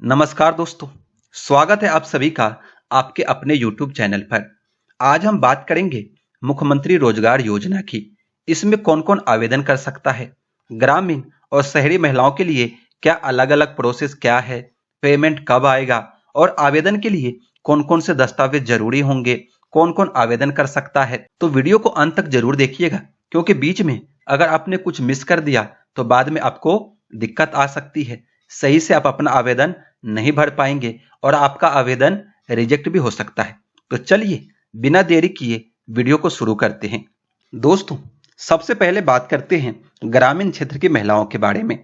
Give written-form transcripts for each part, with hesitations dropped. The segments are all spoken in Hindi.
नमस्कार दोस्तों, स्वागत है आप सभी का आपके अपने YouTube चैनल पर। आज हम बात करेंगे मुख्यमंत्री रोजगार योजना की। इसमें कौन-कौन आवेदन कर सकता है, ग्रामीण और शहरी महिलाओं के लिए क्या अलग-अलग प्रोसेस क्या है, पेमेंट कब आएगा और आवेदन के लिए कौन-कौन से दस्तावेज जरूरी होंगे, कौन-कौन आवेदन कर सकता है। तो वीडियो को अंत तक जरूर देखिएगा, क्योंकि बीच में अगर आपने कुछ मिस कर दिया तो बाद में आपको दिक्कत आ सकती है। सही से आप अपना आवेदन नहीं भर पाएंगे और आपका आवेदन रिजेक्ट भी हो सकता है। तो चलिए बिना देरी किए वीडियो को शुरू करते हैं। दोस्तों, सबसे पहले बात करते हैं ग्रामीण क्षेत्र की महिलाओं के बारे में।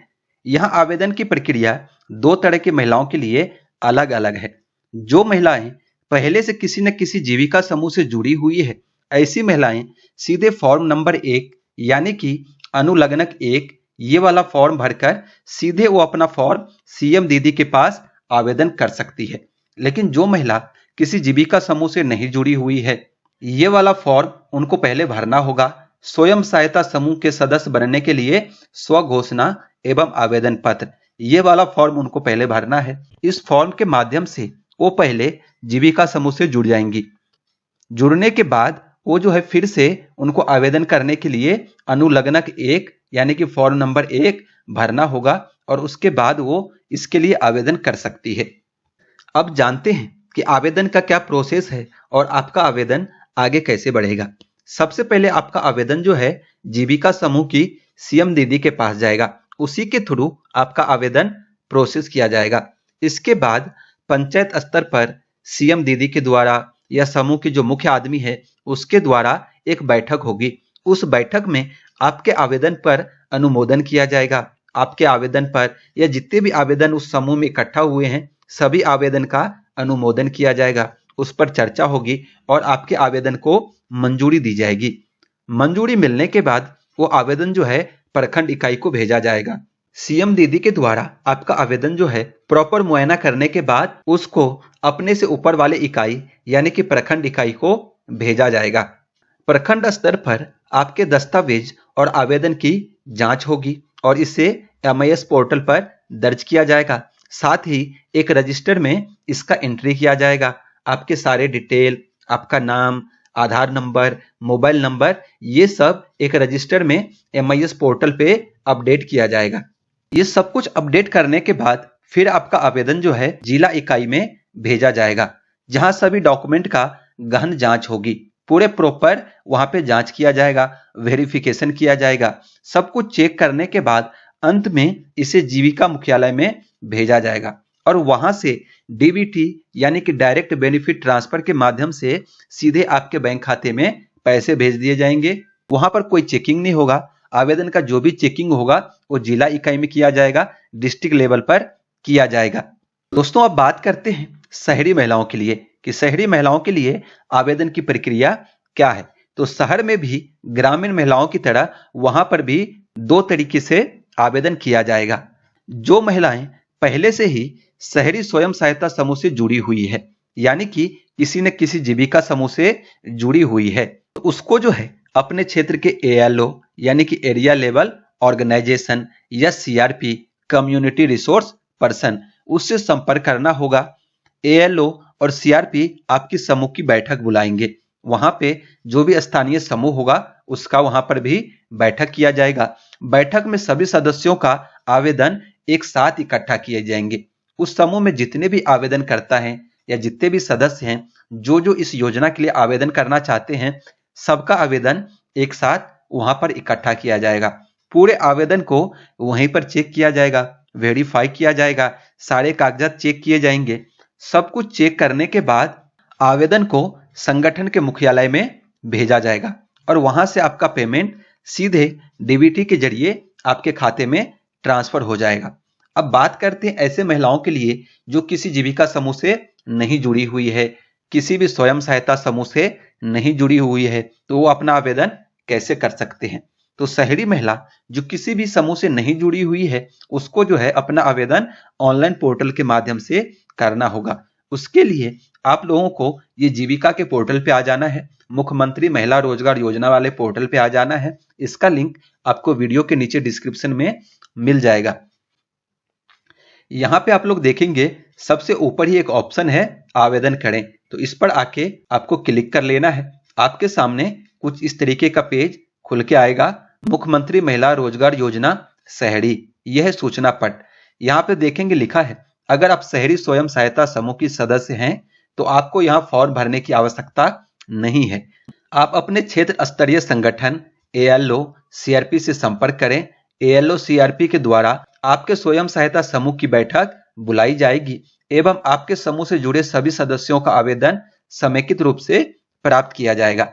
यहाँ आवेदन की प्रक्रिया दो तरह की महिलाओं के लिए अलग अलग है। जो महिलाएं पहले से किसी न किसी जीविका समूह से जुड़ी हुई है, ऐसी महिलाएं सीधे फॉर्म नंबर 1 यानी कि अनुलग्नक 1 ये वाला फॉर्म भरकर सीधे वो अपना फॉर्म सीएम दीदी के पास आवेदन कर सकती है। लेकिन जो महिला किसी जीविका समूह से नहीं जुड़ी हुई है, ये वाला फॉर्म उनको पहले भरना होगा। स्वयं सहायता समूह के सदस्य बनने के लिए स्व घोषणा एवं आवेदन पत्र, ये वाला फॉर्म उनको पहले भरना है। इस फॉर्म के माध्यम से वो पहले जीविका समूह से जुड़ जाएंगी। जुड़ने के बाद वो जो है फिर से उनको आवेदन करने के लिए अनुलग्नक 1 यानी कि फॉर्म नंबर 1 भरना होगा और उसके बाद वो इसके लिए आवेदन कर सकती है। अब जानते हैं कि आवेदन का क्या प्रोसेस है और आपका आवेदन आगे कैसे बढ़ेगा। सबसे पहले आपका आवेदन जो है जीविका समूह की सीएम दीदी के पास जाएगा, उसी के थ्रू आपका आवेदन प्रोसेस किया जाएगा। इसके बाद पंचायत स्तर पर सीएम दीदी के द्वारा या समूह की जो मुख्य आदमी है उसके द्वारा एक बैठक होगी। उस बैठक में आपके आवेदन पर अनुमोदन किया जाएगा। आपके आवेदन पर या जितने भी आवेदन उस समूह में इकट्ठा हुए हैं सभी आवेदन का अनुमोदन किया जाएगा, उस पर चर्चा होगी और आपके आवेदन को मंजूरी दी जाएगी। मंजूरी मिलने के बाद वो आवेदन जो है प्रखंड इकाई को भेजा जाएगा। सीएम दीदी के द्वारा आपका आवेदन जो है प्रॉपर मुआयना करने के बाद उसको अपने से ऊपर वाले इकाई यानी कि प्रखंड इकाई को भेजा जाएगा। प्रखंड स्तर पर आपके दस्तावेज और आवेदन की जांच होगी और इसे एमआईएस पोर्टल पर दर्ज किया जाएगा। साथ ही एक रजिस्टर में इसका एंट्री किया जाएगा। आपके सारे डिटेल, आपका नाम, आधार नंबर, मोबाइल नंबर, ये सब एक रजिस्टर में एमआईएस पोर्टल पे अपडेट किया जाएगा। ये सब कुछ अपडेट करने के बाद फिर आपका आवेदन जो है जिला इकाई में भेजा जाएगा, जहां सभी डॉक्यूमेंट का गहन जांच होगी। पूरे प्रॉपर वहां पे जांच किया जाएगा, वेरिफिकेशन किया जाएगा। सब कुछ चेक करने के बाद अंत में इसे जीविका मुख्यालय में भेजा जाएगा और वहां से डीबीटी यानी कि डायरेक्ट बेनिफिट ट्रांसफर के माध्यम से सीधे आपके बैंक खाते में पैसे भेज दिए जाएंगे। वहां पर कोई चेकिंग नहीं होगा। आवेदन का जो भी चेकिंग होगा वो जिला इकाई में किया जाएगा, डिस्ट्रिक्ट लेवल पर किया जाएगा। दोस्तों, अब बात करते हैं शहरी महिलाओं के लिए कि शहरी महिलाओं के लिए आवेदन की प्रक्रिया क्या है। तो शहर में भी ग्रामीण महिलाओं की तरह वहां पर भी दो तरीके से आवेदन किया जाएगा। जो महिलाएं पहले से ही शहरी स्वयं सहायता समूह से जुड़ी हुई है, यानी कि किसी न किसी जीविका समूह से जुड़ी हुई है, तो उसको जो है अपने क्षेत्र के एएलओ यानी कि एरिया लेवल ऑर्गेनाइजेशन या सीआरपी कम्युनिटी रिसोर्स पर्सन उससे संपर्क करना होगा। एएलओ और सीआरपी आपकी समूह की बैठक बुलाएंगे। वहां पे जो भी स्थानीय समूह होगा उसका वहां पर भी बैठक किया जाएगा। बैठक में सभी सदस्यों का आवेदन एक साथ इकट्ठा किए जाएंगे। उस समूह में जितने भी आवेदन करता है या जितने भी सदस्य हैं जो इस योजना के लिए आवेदन करना चाहते हैं, सबका आवेदन एक साथ वहां पर इकट्ठा किया जाएगा। पूरे आवेदन को वहीं पर चेक किया जाएगा, वेरीफाई किया जाएगा, सारे कागजात चेक किए जाएंगे। सब कुछ चेक करने के बाद आवेदन को संगठन के मुख्यालय में भेजा जाएगा और वहां से आपका पेमेंट सीधे डीबीटी के जरिए आपके खाते में ट्रांसफर हो जाएगा। अब बात करते हैं ऐसे महिलाओं के लिए जो किसी जीविका समूह से नहीं जुड़ी हुई है, किसी भी स्वयं सहायता समूह से नहीं जुड़ी हुई है, तो वो अपना आवेदन कैसे कर सकते हैं। तो शहरी महिला जो किसी भी समूह से नहीं जुड़ी हुई है उसको जो है अपना आवेदन ऑनलाइन पोर्टल के माध्यम से करना होगा। उसके लिए आप लोगों को ये जीविका के पोर्टल पे आ जाना है, मुख्यमंत्री महिला रोजगार योजना वाले पोर्टल पे आ जाना है। इसका लिंक आपको वीडियो के नीचे डिस्क्रिप्शन में मिल जाएगा। यहाँ पे आप लोग देखेंगे सबसे ऊपर ही एक ऑप्शन है आवेदन करें, तो इस पर आके आपको क्लिक कर लेना है। आपके सामने कुछ इस तरीके का पेज खुल के आएगा। मुख्यमंत्री महिला रोजगार योजना शहरी, यह है सूचना पट। यहाँ पे देखेंगे लिखा है अगर आप शहरी स्वयं सहायता समूह की सदस्य हैं तो आपको यहाँ फॉर्म भरने की आवश्यकता नहीं है। आप अपने क्षेत्र स्तरीय संगठन ALO CRP से संपर्क करें। ALO CRP के द्वारा आपके स्वयं सहायता समूह की बैठक बुलाई जाएगी एवं आपके समूह से जुड़े सभी सदस्यों का आवेदन समेकित रूप से प्राप्त किया जाएगा।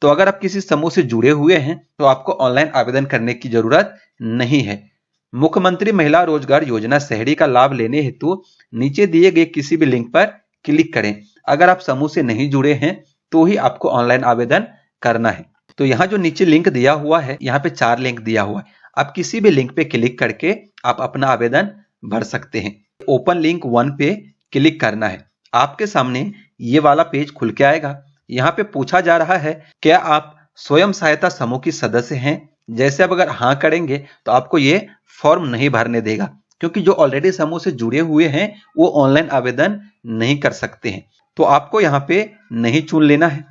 तो अगर आप किसी समूह से जुड़े हुए हैं तो आपको ऑनलाइन आवेदन करने की जरूरत नहीं है। मुख्यमंत्री महिला रोजगार योजना शहरी का लाभ लेने हेतु नीचे दिए गए किसी भी लिंक पर क्लिक करें। अगर आप समूह से नहीं जुड़े हैं तो ही आपको ऑनलाइन आवेदन करना है। तो यहाँ जो नीचे लिंक दिया हुआ है, यहाँ पे 4 लिंक दिया हुआ है, आप किसी भी लिंक पे क्लिक करके आप अपना आवेदन भर सकते हैं। ओपन लिंक 1 पे क्लिक करना है। आपके सामने ये वाला पेज खुल के आएगा। यहाँ पे पूछा जा रहा है क्या आप स्वयं सहायता समूह की सदस्य हैं। जैसे अब अगर हाँ करेंगे तो आपको ये फॉर्म नहीं भरने देगा, क्योंकि जो ऑलरेडी समूह से जुड़े हुए हैं वो ऑनलाइन आवेदन नहीं कर सकते हैं। तो आपको यहाँ पे नहीं चुन लेना है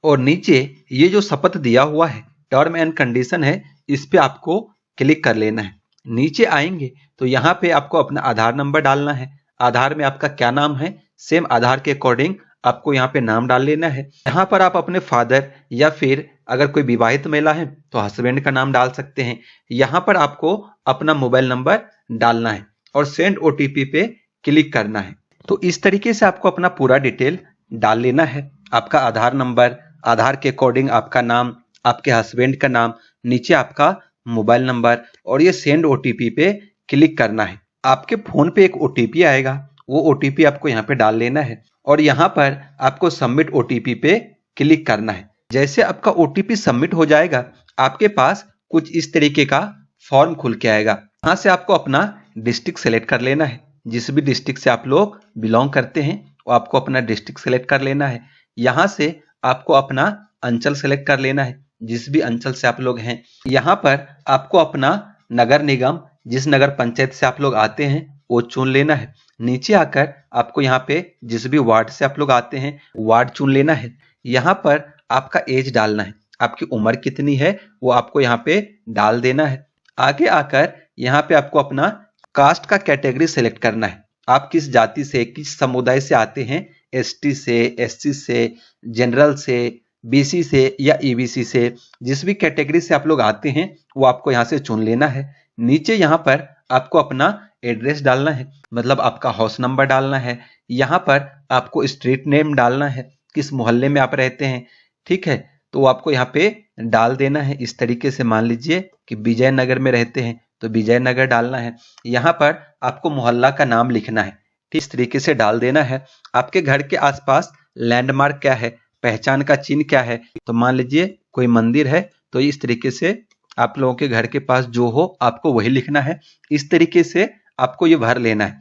और नीचे ये जो शपथ दिया हुआ है टर्म एंड कंडीशन है, इस पे आपको क्लिक कर लेना है। नीचे आएंगे तो यहाँ पे आपको अपना आधार नंबर डालना है। आधार में आपका क्या नाम है, सेम आधार के अकॉर्डिंग आपको यहाँ पे नाम डाल लेना है। यहाँ पर आप अपने फादर या फिर अगर कोई विवाहित महिला है तो हस्बैंड का नाम डाल सकते हैं। यहाँ पर आपको अपना मोबाइल नंबर डालना है और सेंड OTP पे क्लिक करना है। तो इस तरीके से आपको अपना पूरा डिटेल डाल लेना है। आपका आधार नंबर, आधार के अकॉर्डिंग आपका नाम, आपके हस्बैंड का नाम, नीचे आपका मोबाइल नंबर और ये सेंड OTP पे क्लिक करना है। आपके फोन पे एक OTP आएगा, वो OTP आपको यहाँ पे डाल लेना है और यहाँ पर आपको सबमिट OTP पे क्लिक करना है। जैसे आपका OTP सबमिट हो जाएगा आपके पास कुछ इस तरीके का फॉर्म खुल के आएगा। यहाँ से आपको अपना डिस्ट्रिक्ट सेलेक्ट कर लेना है। जिस भी डिस्ट्रिक्ट से आप लोग बिलोंग करते हैं वो आपको अपना डिस्ट्रिक्ट सेलेक्ट कर लेना है। यहाँ से आपको अपना अंचल सेलेक्ट कर लेना है, जिस भी अंचल से आप लोग हैं। यहाँ पर आपको अपना नगर निगम, जिस नगर पंचायत से आप लोग आते हैं वो चुन लेना है। नीचे आकर आपको यहाँ पे जिस भी वार्ड से आप लोग आते हैं वार्ड चुन लेना है। यहाँ पर आपका एज डालना है, आपकी उम्र कितनी है वो आपको यहाँ पे डाल देना है। आगे आकर यहाँ पे आपको अपना कास्ट का कैटेगरी सेलेक्ट करना है। आप किस जाति से, किस समुदाय से आते हैं, ST से, SC से, जनरल से, BC से या EBC से, जिस भी कैटेगरी से आप लोग आते हैं वो आपको यहाँ से चुन लेना है। नीचे यहाँ पर आपको अपना एड्रेस डालना है, मतलब आपका हाउस नंबर डालना है। यहाँ पर आपको स्ट्रीट नेम डालना है, किस मोहल्ले में आप रहते हैं, ठीक है, तो आपको यहाँ पे डाल देना है। इस तरीके से मान लीजिए कि विजयनगर में रहते हैं तो विजयनगर डालना है। यहाँ पर आपको मोहल्ला का नाम लिखना है, ठीक इस तरीके से डाल देना है। आपके घर के आसपास लैंडमार्क क्या है, पहचान का चिन्ह क्या है, तो मान लीजिए कोई मंदिर है तो इस तरीके से आप लोगों के घर के पास जो हो आपको वही लिखना है। इस तरीके से आपको ये भर लेना है।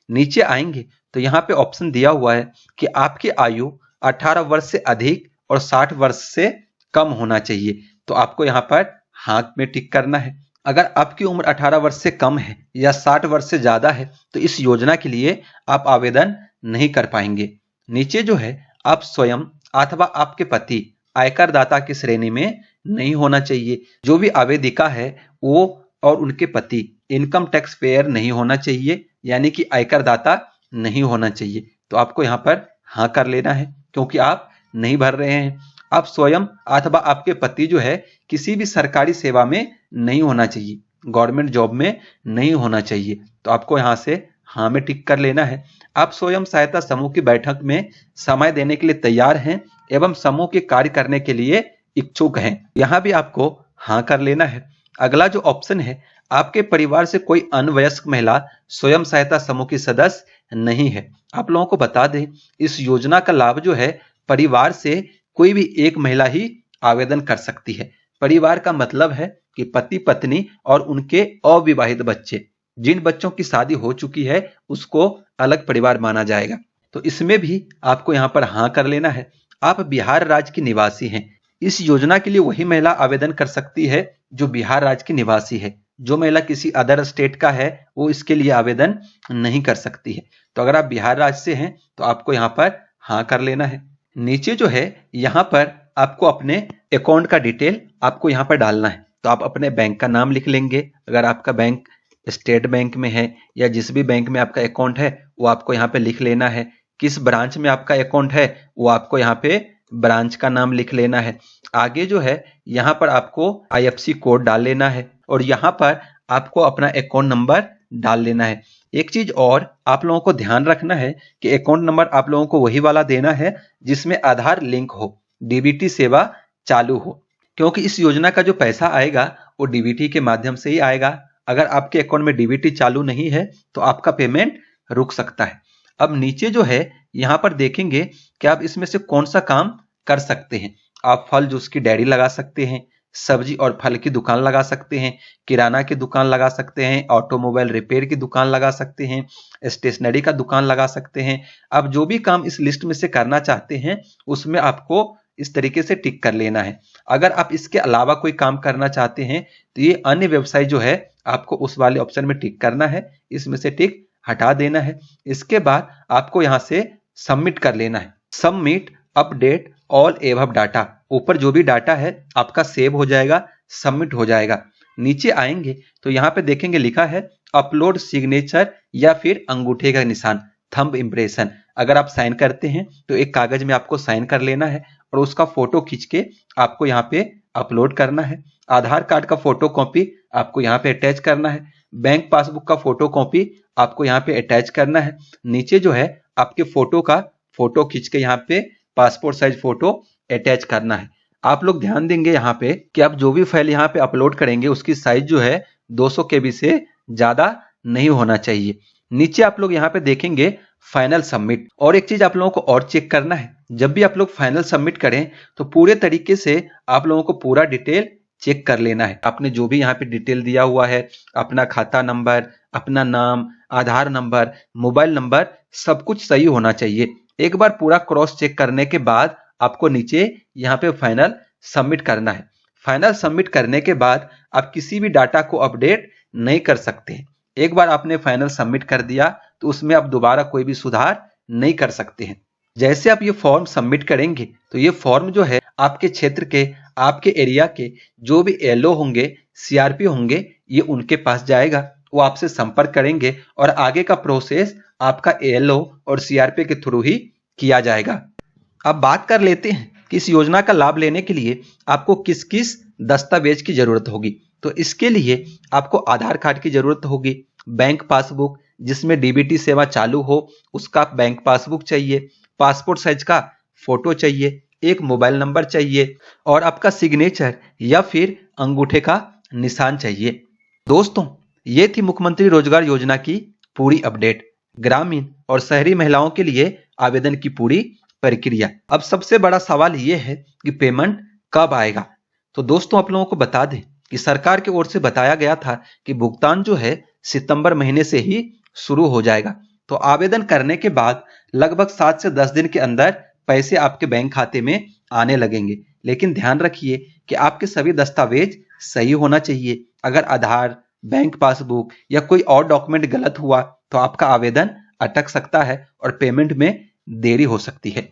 नीचे आएंगे तो यहाँ पे ऑप्शन दिया हुआ है कि आपकी आयु 18 वर्ष से अधिक और 60 वर्ष से कम होना चाहिए, तो आपको यहाँ पर हाँ में टिक करना है। अगर आपकी उम्र 18 वर्ष से कम है या 60 वर्ष से ज्यादा है तो इस योजना के लिए आप आवेदन नहीं कर पाएंगे। नीचे जो है आप स्वयं अथवा आपके पति आयकर दाता की श्रेणी में नहीं होना चाहिए। जो भी आवेदिका है वो और उनके पति इनकम टैक्स पेयर नहीं होना चाहिए, यानी कि आयकर दाता नहीं होना चाहिए। तो आपको यहाँ पर हाँ कर लेना है क्योंकि आप नहीं भर रहे हैं। आप स्वयं अथवा आपके पति जो है किसी भी सरकारी सेवा में नहीं होना चाहिए, गवर्नमेंट जॉब में नहीं होना चाहिए, तो आपको यहाँ से हाँ में टिक कर लेना है। आप स्वयं सहायता समूह की बैठक में समय देने के लिए तैयार हैं एवं समूह के कार्य करने के लिए इच्छुक हैं, यहाँ भी आपको हाँ कर लेना है। अगला जो ऑप्शन है, आपके परिवार से कोई अनवयस्क महिला स्वयं सहायता समूह की सदस्य नहीं है। आप लोगों को बता दें इस योजना का लाभ जो है परिवार से कोई भी एक महिला ही आवेदन कर सकती है। परिवार का मतलब है कि पति पत्नी और उनके अविवाहित बच्चे, जिन बच्चों की शादी हो चुकी है उसको अलग परिवार माना जाएगा। तो इसमें भी आपको यहाँ पर हाँ कर लेना है। आप बिहार राज्य की निवासी हैं। इस योजना के लिए वही महिला आवेदन कर सकती है जो बिहार राज्य की निवासी है। जो महिला किसी अदर स्टेट का है वो इसके लिए आवेदन नहीं कर सकती है। तो अगर आप बिहार राज्य से हैं तो आपको यहाँ पर हाँ कर लेना है। नीचे जो है यहाँ पर आपको अपने अकाउंट का डिटेल आपको यहाँ पर डालना है। तो आप अपने बैंक का नाम लिख लेंगे, अगर आपका बैंक स्टेट बैंक में है या जिस भी बैंक में आपका अकाउंट है वो आपको यहाँ पे लिख लेना है। किस ब्रांच में आपका अकाउंट है वो आपको यहाँ पे ब्रांच का नाम लिख लेना है। आगे जो है यहाँ पर आपको IFSC कोड डाल लेना है और यहाँ पर आपको अपना अकाउंट नंबर डाल लेना है। एक चीज और आप लोगों को ध्यान रखना है कि अकाउंट नंबर आप लोगों को वही वाला देना है जिसमें आधार लिंक हो, DBT सेवा चालू हो, क्योंकि इस योजना का जो पैसा आएगा वो DBT के माध्यम से ही आएगा। अगर आपके अकाउंट में DBT चालू नहीं है तो आपका पेमेंट रुक सकता है। अब नीचे जो है यहाँ पर देखेंगे कि आप इसमें से कौन सा काम कर सकते हैं। आप फल जूस की डेयरी लगा सकते हैं, सब्जी और फल की दुकान लगा सकते हैं, किराना की दुकान लगा सकते हैं, ऑटोमोबाइल रिपेयर की दुकान लगा सकते हैं, स्टेशनरी का दुकान लगा सकते हैं। आप जो भी काम इस लिस्ट में से करना चाहते हैं उसमें आपको इस तरीके से टिक कर लेना है। अगर आप इसके अलावा कोई काम करना चाहते हैं तो ये अन्य व्यवसाय जो है आपको उस वाले ऑप्शन में टिक करना है, इसमें से टिक हटा देना है। इसके बाद आपको यहाँ से सबमिट कर लेना है। Submit update all above data, ऊपर जो भी डाटा है आपका सेव हो जाएगा, सबमिट हो जाएगा। नीचे आएंगे तो यहाँ पे देखेंगे लिखा है अपलोड सिग्नेचर या फिर अंगूठे का निशान, थंब इम्प्रेशन। अगर आप साइन करते हैं तो एक कागज में आपको साइन कर लेना है और उसका फोटो खींच के आपको यहाँ पे अपलोड करना है। आधार कार्ड का फोटो कॉपी आपको यहाँ पे अटैच करना है। बैंक पासबुक का फोटो कॉपी आपको यहाँ पे अटैच करना है। नीचे जो है आपके फोटो का फोटो खींच के यहाँ पे पासपोर्ट साइज फोटो अटैच करना है। आप लोग ध्यान देंगे यहाँ पे कि आप जो भी फाइल यहाँ पे अपलोड करेंगे उसकी साइज जो है 200 KB से ज्यादा नहीं होना चाहिए। नीचे आप लोग यहाँ पे देखेंगे फाइनल सबमिट। और एक चीज आप लोगों को और चेक करना है, जब भी आप लोग फाइनल सबमिट करें तो पूरे तरीके से आप लोगों को पूरा डिटेल चेक कर लेना है। आपने जो भी यहाँ पे डिटेल दिया हुआ है, अपना खाता नंबर, अपना नाम, आधार नंबर, मोबाइल नंबर, सब कुछ सही होना चाहिए। एक बार पूरा क्रॉस चेक करने के बाद आपको नीचे यहाँ पे फाइनल सबमिट करना है। फाइनल सबमिट करने के बाद आप किसी भी डाटा को अपडेट नहीं कर सकते। एक बार आपने फाइनल सबमिट कर दिया तो उसमें आप दोबारा कोई भी सुधार नहीं कर सकते हैं। जैसे आप ये फॉर्म सबमिट करेंगे तो ये फॉर्म जो है आपके क्षेत्र के, आपके एरिया के जो भी LO होंगे, CRP होंगे, ये उनके पास जाएगा। वो आपसे संपर्क करेंगे और आगे का प्रोसेस आपका LO और CRP के थ्रू ही किया जाएगा। अब बात कर लेते हैं कि इस योजना का लाभ लेने के लिए आपको किस किस दस्तावेज की जरूरत होगी। तो इसके लिए आपको आधार कार्ड की जरूरत होगी, बैंक पासबुक जिसमें DBT सेवा चालू हो उसका बैंक पासबुक चाहिए, पासपोर्ट साइज का फोटो चाहिए, एक मोबाइल नंबर चाहिए और आपका सिग्नेचर या फिर अंगूठे का निशान चाहिए। दोस्तों, ये थी मुख्यमंत्री रोजगार योजना की पूरी अपडेट, ग्रामीण और शहरी महिलाओं के लिए आवेदन की पूरी प्रक्रिया। अब सबसे बड़ा सवाल ये है कि पेमेंट कब आएगा। तो दोस्तों, आप लोगों को बता दें कि सरकार की ओर से बताया गया था कि भुगतान जो है सितंबर महीने से ही शुरू हो जाएगा। तो आवेदन करने के बाद लगभग 7 से 10 दिन के अंदर पैसे आपके बैंक खाते में आने लगेंगे। लेकिन ध्यान रखिए कि आपके सभी दस्तावेज सही होना चाहिए। अगर आधार, बैंक पासबुक या कोई और डॉक्यूमेंट गलत हुआ तो आपका आवेदन अटक सकता है और पेमेंट में देरी हो सकती है।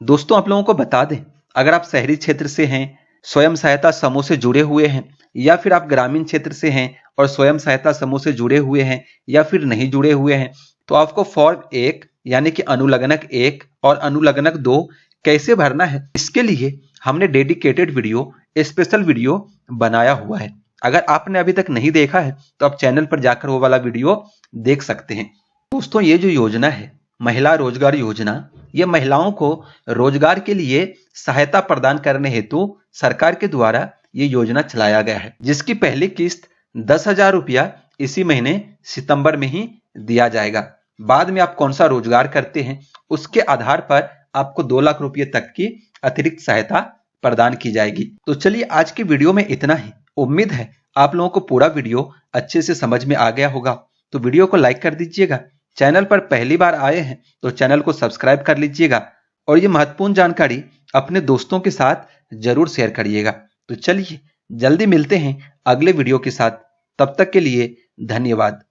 दोस्तों, आप लोगों को बता दें, अगर आप शहरी क्षेत्र से हैं, स्वयं सहायता समूह से जुड़े हुए हैं, या फिर आप ग्रामीण क्षेत्र से हैं और स्वयं सहायता समूह से जुड़े हुए हैं या फिर नहीं जुड़े हुए हैं, तो आपको फॉर्म 1 यानी कि अनुलग्नक 1 और अनुलग्नक 2 कैसे भरना है, इसके लिए हमने डेडिकेटेड वीडियो, स्पेशल वीडियो बनाया हुआ है। अगर आपने अभी तक नहीं देखा है तो आप चैनल पर जाकर वो वाला वीडियो देख सकते हैं। दोस्तों, ये जो योजना है महिला रोजगार योजना, ये महिलाओं को रोजगार के लिए सहायता प्रदान करने हेतु सरकार के द्वारा ये योजना चलाया गया है, जिसकी पहली किस्त 10,000 रुपया इसी महीने सितंबर में ही दिया जाएगा। बाद में आप कौन सा रोजगार करते हैं उसके आधार पर आपको 2 लाख रुपये तक की अतिरिक्त सहायता प्रदान की जाएगी। तो चलिए, आज की वीडियो में इतना ही। उम्मीद है आप लोगों को पूरा वीडियो अच्छे से समझ में आ गया होगा। तो वीडियो को लाइक कर दीजिएगा, चैनल पर पहली बार आए हैं तो चैनल को सब्सक्राइब कर लीजिएगा और ये महत्वपूर्ण जानकारी अपने दोस्तों के साथ जरूर शेयर करिएगा। तो चलिए, जल्दी मिलते हैं अगले वीडियो के साथ। तब तक के लिए धन्यवाद।